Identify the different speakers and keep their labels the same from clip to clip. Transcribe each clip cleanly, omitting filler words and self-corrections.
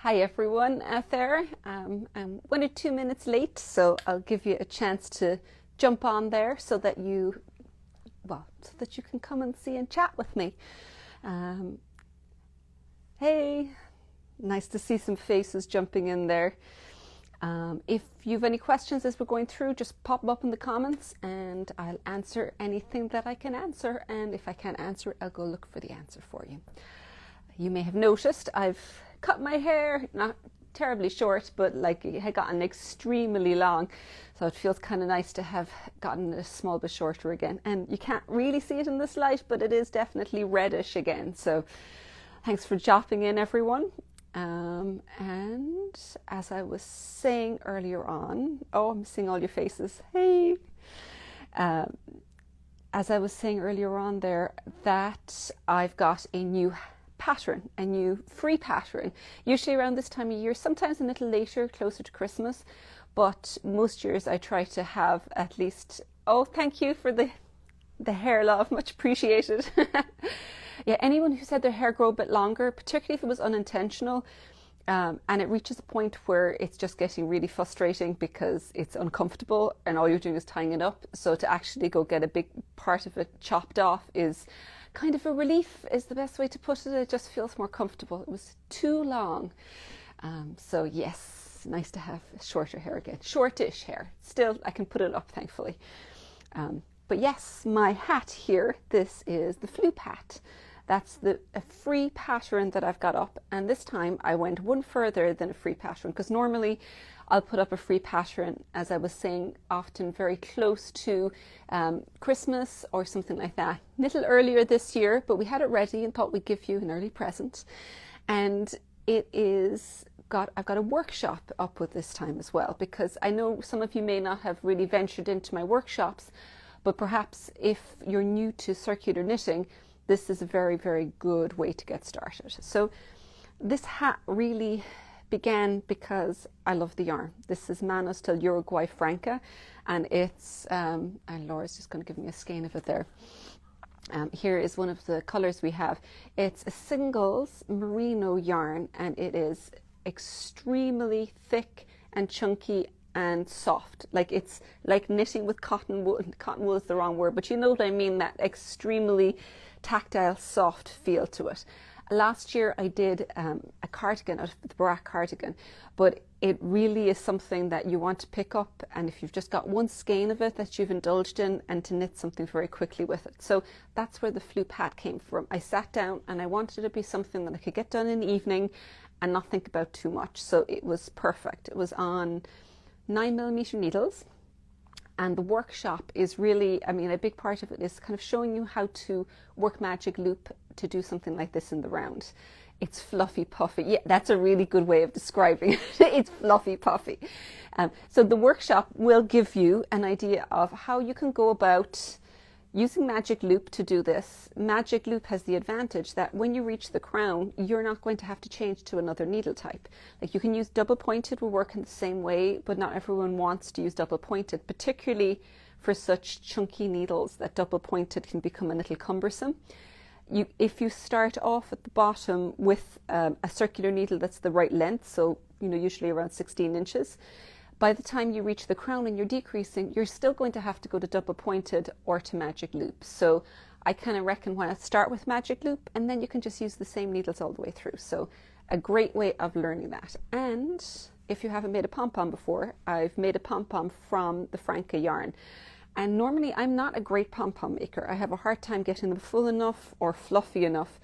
Speaker 1: Hi everyone out there. I'm 1 or 2 minutes late, so I'll give you a chance to jump on there so that you can come and see and chat with me. Hey, nice to see some faces jumping in there. If you have any questions as we're going through, just pop them up in the comments and I'll answer anything that I can answer. And if I can't answer it, I'll go look for the answer for you. You may have noticed I've cut my hair, not terribly short, but like it had gotten extremely long. So it feels kind of nice to have gotten a small bit shorter again. And you can't really see it in this light, but it is definitely reddish again. So thanks for dropping in, everyone. And as I was saying earlier on, I'm seeing all your faces. Hey! As I was saying earlier on there, that I've got a new pattern, a new free pattern, usually around this time of year, sometimes a little later, closer to Christmas, but most years I try to have at least, thank you for the hair love, much appreciated. Yeah, anyone who said their hair grow a bit longer, particularly if it was unintentional, and it reaches a point where it's just getting really frustrating because it's uncomfortable and all you're doing is tying it up. So to actually go get a big part of it chopped off is kind of a relief, is the best way to put it. It just feels more comfortable. It was too long. So yes, nice to have shorter hair again. Shortish hair. Still, I can put it up, thankfully. But yes, my hat here, this is the Floop hat. That's a free pattern that I've got up. And this time I went one further than a free pattern, because normally I'll put up a free pattern, as I was saying, often very close to Christmas or something like that. A little earlier this year, but we had it ready and thought we'd give you an early present. And I've got a workshop up with this time as well, because I know some of you may not have really ventured into my workshops, but perhaps if you're new to circular knitting, this is a very, very good way to get started. So this hat really began because I love the yarn. This is Manos Franca, and it's, and Laura's just going to give me a skein of it there. Here is one of the colors we have. It's a singles merino yarn, and it is extremely thick and chunky and soft. Like it's like knitting with cotton wool. Cotton wool is the wrong word, but you know what I mean, that extremely tactile, soft feel to it. Last year I did a cardigan out of the Barak cardigan, but it really is something that you want to pick up, and if you've just got one skein of it that you've indulged in, and to knit something very quickly with it. So that's where the Floop hat came from. I sat down and I wanted it to be something that I could get done in the evening and not think about too much. So it was perfect. It was on 9mm needles. And the workshop is really, a big part of it is kind of showing you how to work magic loop to do something like this in the round. It's fluffy puffy. Yeah, that's a really good way of describing it. It's fluffy puffy. So the workshop will give you an idea of how you can go about using magic loop to do this. Magic loop has the advantage that when you reach the crown, you're not going to have to change to another needle type. Like you can use double pointed, will work in the same way, but not everyone wants to use double pointed, particularly for such chunky needles that double pointed can become a little cumbersome. If you start off at the bottom with a circular needle that's the right length, so usually around 16 inches, by the time you reach the crown and you're decreasing, you're still going to have to go to double pointed or to magic loop. So I kind of reckon why not start with magic loop, and then you can just use the same needles all the way through. So a great way of learning that. And if you haven't made a pom-pom before, I've made a pom-pom from the Franca yarn. And normally I'm not a great pom-pom maker. I have a hard time getting them full enough or fluffy enough.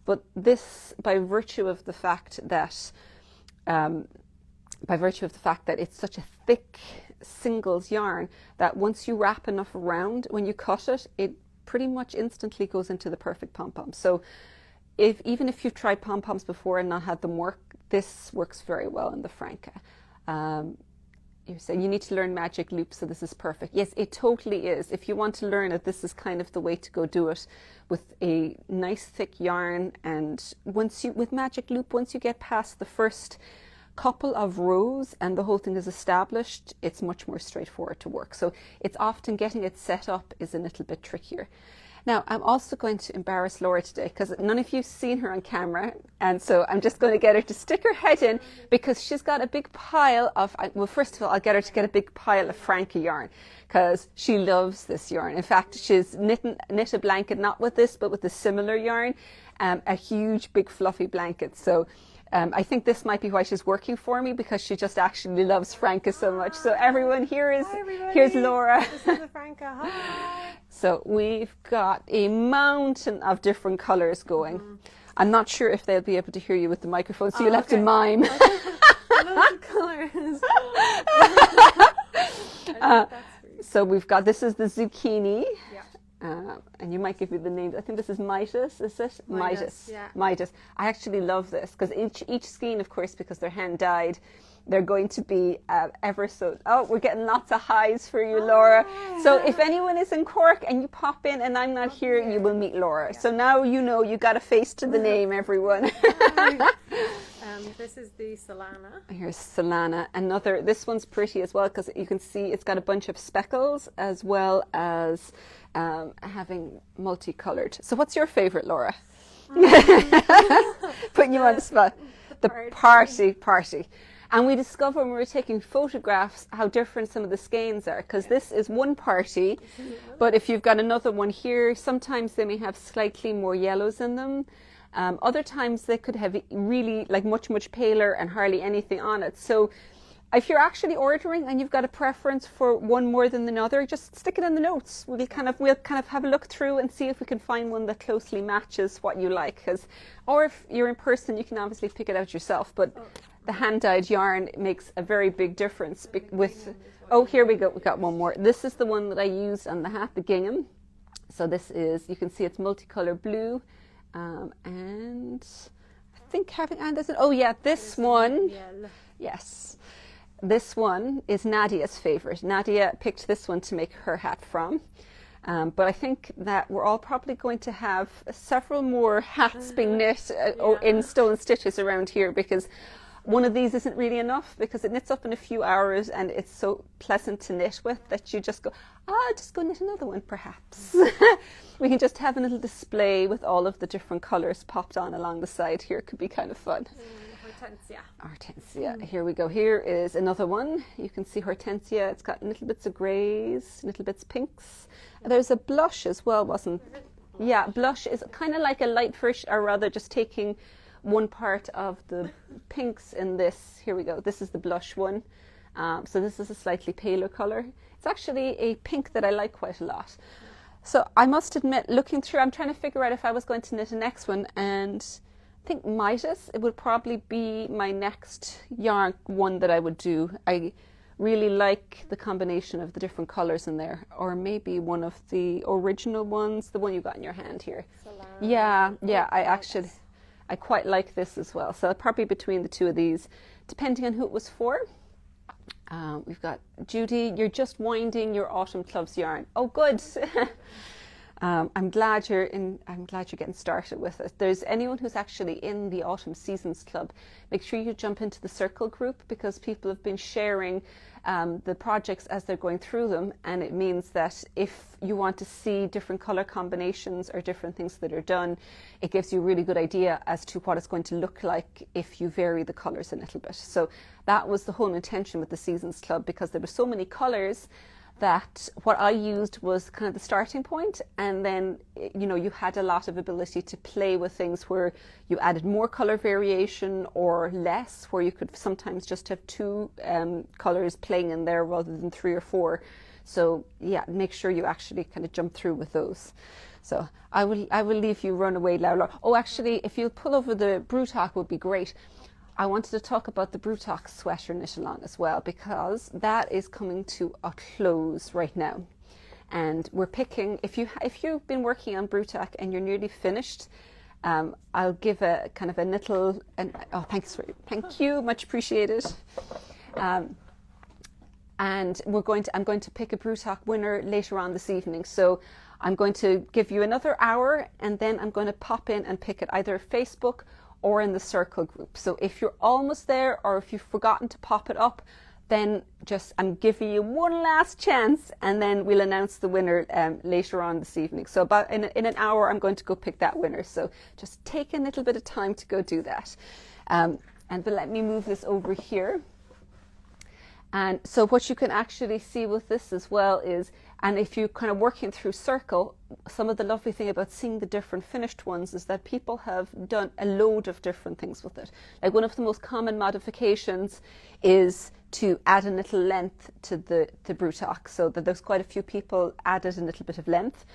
Speaker 1: But this, by virtue of the fact that it's such a thick singles yarn, that once you wrap enough around, when you cut it, it pretty much instantly goes into the perfect pom-pom. So even if you've tried pom-poms before and not had them work, this works very well in the Franca. You say you need to learn magic loop, so this is perfect. Yes, it totally is. If you want to learn it, this is kind of the way to go do it, with a nice thick yarn. And with magic loop, once you get past the first couple of rows and the whole thing is established, it's much more straightforward to work. So it's often getting it set up is a little bit trickier. Now, I'm also going to embarrass Laura today because none of you've seen her on camera. And so I'm just going to get her to stick her head in because she's got a big pile of, well, first of all, I'll get her to get a big pile of Franca yarn because she loves this yarn. In fact, she's knit a blanket, not with this, but with a similar yarn, a huge, big, fluffy blanket. So I think this might be why she's working for me, because she just actually loves Franca so much. So everyone, here's Laura.
Speaker 2: This is Franca. Hi.
Speaker 1: So we've got a mountain of different colours going. I'm not sure if they'll be able to hear you with the microphone, so you'll have to mime.
Speaker 2: Loads of colours.
Speaker 1: So we've got, this is the zucchini.
Speaker 2: Yeah.
Speaker 1: And you might give me the name. I think this is Midas, is it?
Speaker 2: Midas, yeah.
Speaker 1: Midas. I actually love this because each skein, of course, because they're hand dyed, they're going to be ever so... Oh, we're getting lots of highs for you, Laura.
Speaker 2: Yeah.
Speaker 1: So if anyone is in Cork and you pop in and I'm not here, you will meet Laura. Yeah. So now you know you got a face to the name, everyone.
Speaker 2: This is the Solana.
Speaker 1: Here's Solana. Another, this one's pretty as well because you can see it's got a bunch of speckles as well as having multicolored. So what's your favorite, Laura? Putting you on the spot. The party. And we discovered when we were taking photographs how different some of the skeins are, because this is one party, but if you've got another one here, sometimes they may have slightly more yellows in them. Other times they could have really like much paler and hardly anything on it. So if you're actually ordering and you've got a preference for one more than another, just stick it in the notes. We'll kind of have a look through and see if we can find one that closely matches what you like. Or if you're in person, you can obviously pick it out yourself. But the hand-dyed yarn makes a very big difference with... Oh, here we go. We got one more. This is the one that I used on the hat, the gingham. So this is, you can see it's multicolour blue. And I think this one. Yes. This one is Nadia's favourite. Nadia picked this one to make her hat from. But I think that we're all probably going to have several more hats being knit in StolenStitches around here, because one of these isn't really enough, because it knits up in a few hours and it's so pleasant to knit with that you just go, just go knit another one perhaps. We can just have a little display with all of the different colours popped on along the side here. Could be kind of fun. Hortensia. Here we go. Here is another one. You can see Hortensia. It's got little bits of greys, little bits of pinks. There's a blush as well, wasn't there? Yeah, blush is kind of like a light version, or rather just taking one part of the pinks in this. Here we go. This is the blush one. So this is a slightly paler colour. It's actually a pink that I like quite a lot. So I must admit, looking through, I'm trying to figure out if I was going to knit the next one, and I think Midas, it would probably be my next yarn one that I would do. I really like the combination of the different colours in there, or maybe one of the original ones, the one you got in your hand here. Yeah, I quite like this as well. So probably between the two of these, depending on who it was for. We've got Judy. You're just winding your Autumn Club's yarn. Oh, good. I'm glad you're getting started with it. There's anyone who's actually in the Autumn Seasons Club, make sure you jump into the circle group, because people have been sharing the projects as they're going through them, and it means that if you want to see different color combinations or different things that are done, it gives you a really good idea as to what it's going to look like if you vary the colors a little bit. So that was the whole intention with the Seasons Club, because there were so many colors that what I used was kind of the starting point, and then you had a lot of ability to play with things where you added more color variation or less, where you could sometimes just have two colors playing in there rather than 3 or 4. So yeah, make sure you actually kind of jump through with those. So I will leave you run away, Laura. Oh, actually, if you'll pull over the Brew Talk would be great. I wanted to talk about the Brew Talk sweater knit along as well, because that is coming to a close right now. And we're picking, if you've been working on Brew Talk and you're nearly finished, I'll give a kind of a little, thank you, much appreciated. And I'm going to pick a Brew Talk winner later on this evening. So I'm going to give you another hour, and then I'm going to pop in and pick it either Facebook or in the circle group. So if you're almost there, or if you've forgotten to pop it up, then I'm giving you one last chance, and then we'll announce the winner later on this evening. So about in an hour, I'm going to go pick that winner. So just take a little bit of time to go do that. But let me move this over here. And so what you can actually see with this as well is, and if you're kind of working through circle, some of the lovely thing about seeing the different finished ones is that people have done a load of different things with it. Like one of the most common modifications is to add a little length to the Brew Talk, so that there's quite a few people added a little bit of length.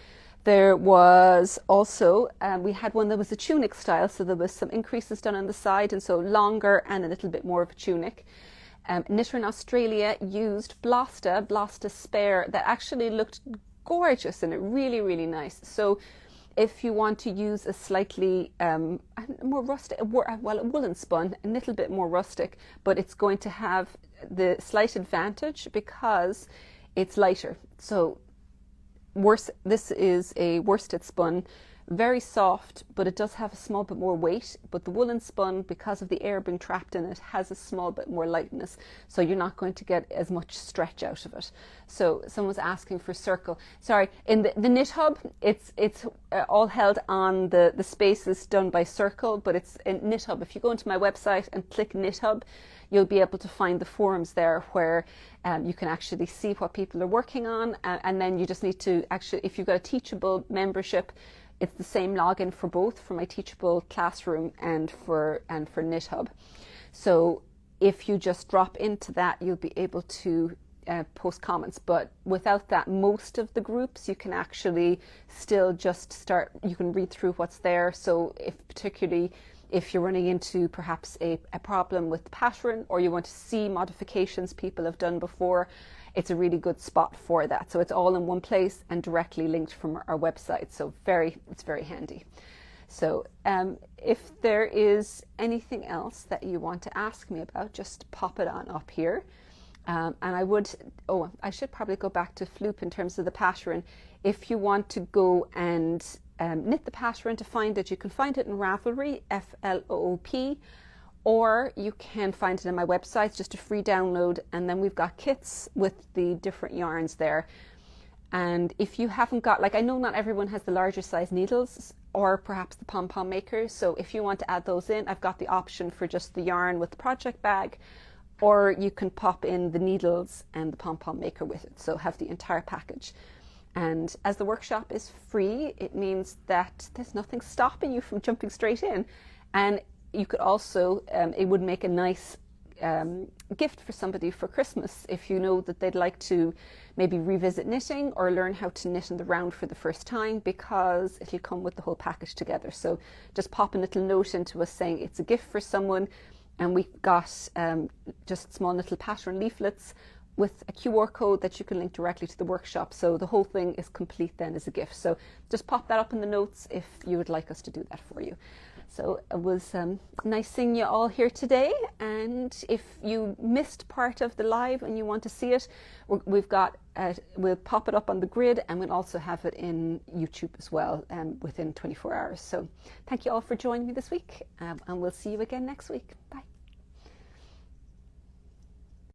Speaker 1: There was also, we had one that was a tunic style, so there was some increases done on the side, and so longer and a little bit more of a tunic. Knitter in Australia used Blosta Spare that actually looked gorgeous and really, really nice. So if you want to use a slightly more rustic, well, a woolen spun, a little bit more rustic, but it's going to have the slight advantage because it's lighter. So this is a worsted spun, very soft, but it does have a small bit more weight. But the woolen spun, because of the air being trapped in it, has a small bit more lightness, so you're not going to get as much stretch out of it. So someone's asking for circle. Sorry, in the knit hub, it's all held on the spaces done by circle, but it's in knit hub. If you go into my website and click knit hub, you'll be able to find the forums there where you can actually see what people are working on, and then you just need to actually, if you've got a Teachable membership, it's the same login for both, for my Teachable classroom and for Knit Hub. So if you just drop into that, you'll be able to post comments. But without that, most of the groups you can actually still just start. You can read through what's there. So particularly if you're running into perhaps a problem with the pattern, or you want to see modifications people have done before, it's a really good spot for that. So it's all in one place and directly linked from our website. So it's very handy. So if there is anything else that you want to ask me about, just pop it on up here. And I should probably go back to Floop in terms of the pattern. If you want to go and knit the pattern to find it, you can find it in Ravelry, Floop, or you can find it on my website. It's just a free download, and then we've got kits with the different yarns there. And if you haven't got, like, I know not everyone has the larger size needles or perhaps the pom-pom makers, so if you want to add those in, I've got the option for just the yarn with the project bag, or you can pop in the needles and the pom-pom maker with it, so have the entire package. And as the workshop is free, it means that there's nothing stopping you from jumping straight in. And you could also, it would make a nice gift for somebody for Christmas if you know that they'd like to maybe revisit knitting or learn how to knit in the round for the first time, because it'll come with the whole package together. So just pop a little note into us saying it's a gift for someone, and we got just small little pattern leaflets with a QR code that you can link directly to the workshop. So the whole thing is complete then as a gift. So just pop that up in the notes if you would like us to do that for you. So it was nice seeing you all here today. And if you missed part of the live and you want to see it, we've got, we'll pop it up on the grid, and we'll also have it in YouTube as well within 24 hours. So thank you all for joining me this week, and we'll see you again next week. Bye.